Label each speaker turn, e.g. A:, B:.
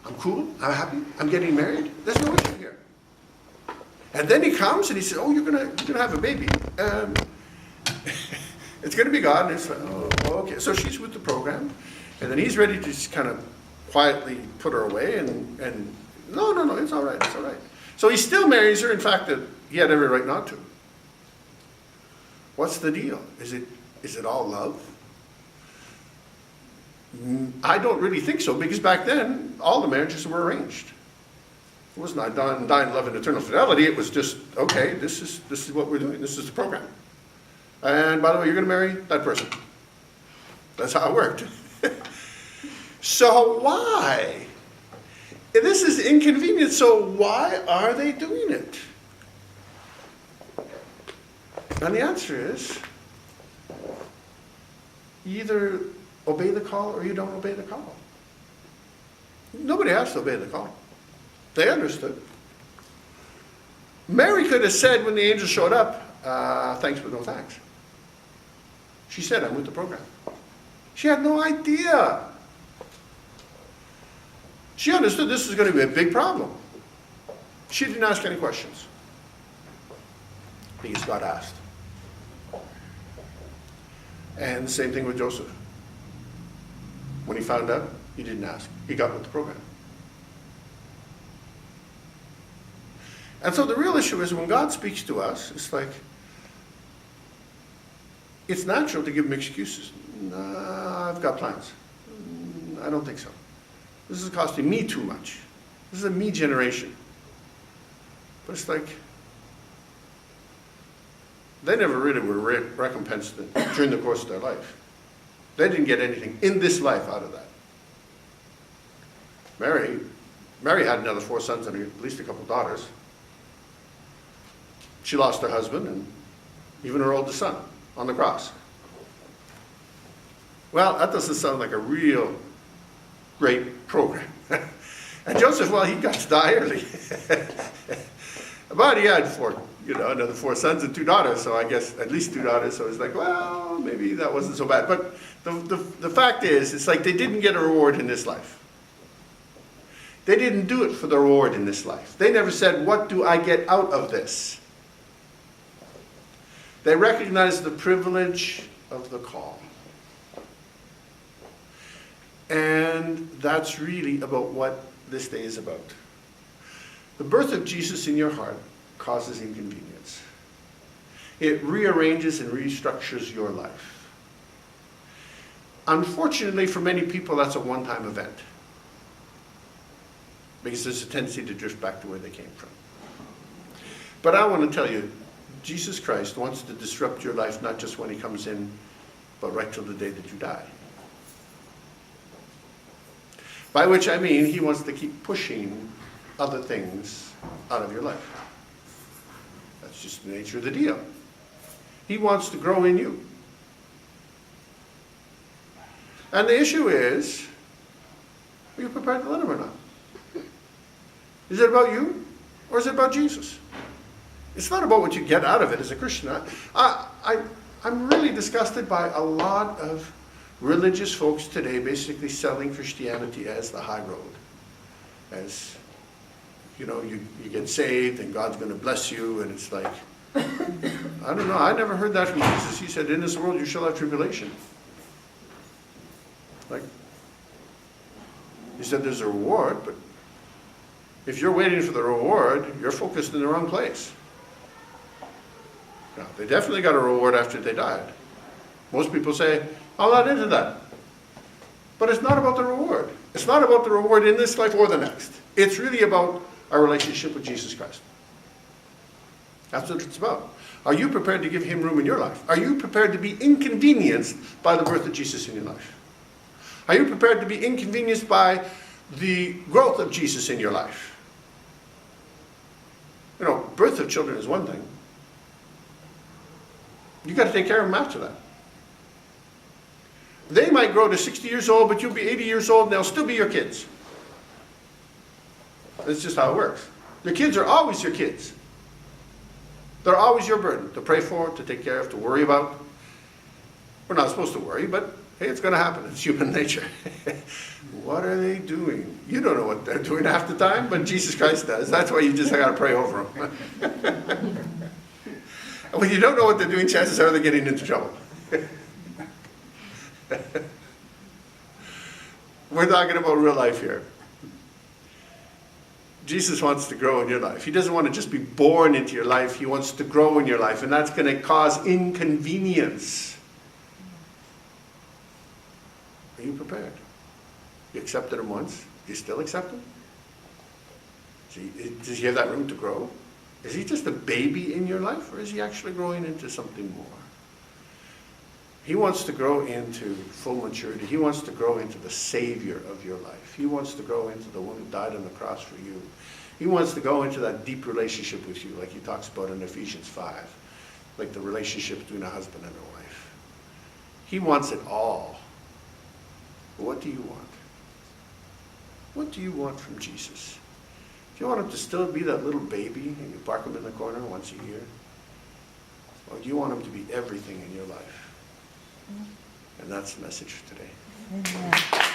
A: I'm cool, I'm happy, I'm getting married. There's no issue here. And then he comes and he says, oh, you're gonna have a baby. It's gonna be God. And it's like, oh, okay. So she's with the program. And then he's ready to just kind of quietly put her away and no, it's all right, it's all right. So he still marries her, in fact, that he had every right not to. What's the deal? Is it all love? I don't really think so, because back then, all the marriages were arranged. It was not dying, love, and eternal fidelity. It was just, okay, this is what we're doing. This is the program. And by the way, you're going to marry that person. That's how it worked. So why? This is inconvenient, so why are they doing it? And the answer is, you either obey the call or you don't obey the call. Nobody has to obey the call. They understood. Mary could have said when the angel showed up, thanks but no thanks. She said, I'm with the program. She had no idea. She understood this was going to be a big problem. She didn't ask any questions, because God asked. And the same thing with Joseph. When he found out, he didn't ask. He got with the program. And so the real issue is when God speaks to us, it's like, it's natural to give him excuses. Nah, I've got plans. I don't think so. This is costing me too much. This is a me generation. But it's like, they never really were recompensed during the course of their life. They didn't get anything in this life out of that. Mary had another 4 sons and at least a couple daughters. She lost her husband and even her oldest son on the cross. Well, that doesn't sound like a real great program. And Joseph, well, he got to die early. But he had another 4 sons and 2 daughters, so I guess at least 2 daughters, so it's like, well, maybe that wasn't so bad. But the fact is, it's like they didn't get a reward in this life. They didn't do it for the reward in this life. They never said, what do I get out of this? They recognized the privilege of the call. And that's really about what this day is about. The birth of Jesus in your heart causes inconvenience. It rearranges and restructures your life. Unfortunately, for many people, that's a one-time event, because there's a tendency to drift back to where they came from. But I want to tell you, Jesus Christ wants to disrupt your life, not just when he comes in, but right till the day that you die. By which I mean, he wants to keep pushing other things out of your life. That's just the nature of the deal. He wants to grow in you. And the issue is, are you prepared to let him or not? Is it about you, or is it about Jesus? It's not about what you get out of it as a Christian. I'm really disgusted by a lot of religious folks today basically selling Christianity as the high road. As, you get saved and God's going to bless you, and it's like, I don't know, I never heard that from Jesus. He said, in this world you shall have tribulation. Like, he said there's a reward, but if you're waiting for the reward, you're focused in the wrong place. Now, they definitely got a reward after they died. Most people say, I'm not into that. But it's not about the reward. It's not about the reward in this life or the next. It's really about our relationship with Jesus Christ. That's what it's about. Are you prepared to give him room in your life? Are you prepared to be inconvenienced by the birth of Jesus in your life? Are you prepared to be inconvenienced by the growth of Jesus in your life? Birth of children is one thing. You've got to take care of them after that. They might grow to 60 years old, but you'll be 80 years old and they'll still be your kids. That's just how it works. Your kids are always your kids. They're always your burden to pray for, to take care of, to worry about. We're not supposed to worry, but Hey, it's going to happen. It's human nature. What are they doing? You don't know what they're doing half the time, but Jesus Christ does. That's why you just got to pray over them. And when you don't know what they're doing, chances are they're getting into trouble. We're talking about real life here. Jesus wants to grow in your life. He doesn't want to just be born into your life. He wants to grow in your life, and that's going to cause inconvenience. Are you prepared? You accepted him once. Do you still accept him? Does he have that room to grow? Is he just a baby in your life, or is he actually growing into something more? He wants to grow into full maturity. He wants to grow into the Savior of your life. He wants to grow into the one who died on the cross for you. He wants to go into that deep relationship with you, like he talks about in Ephesians 5, like the relationship between a husband and a wife. He wants it all. But what do you want? What do you want from Jesus? Do you want him to still be that little baby and you park him in the corner once a year? Or do you want him to be everything in your life? And that's the message for today.
B: Amen.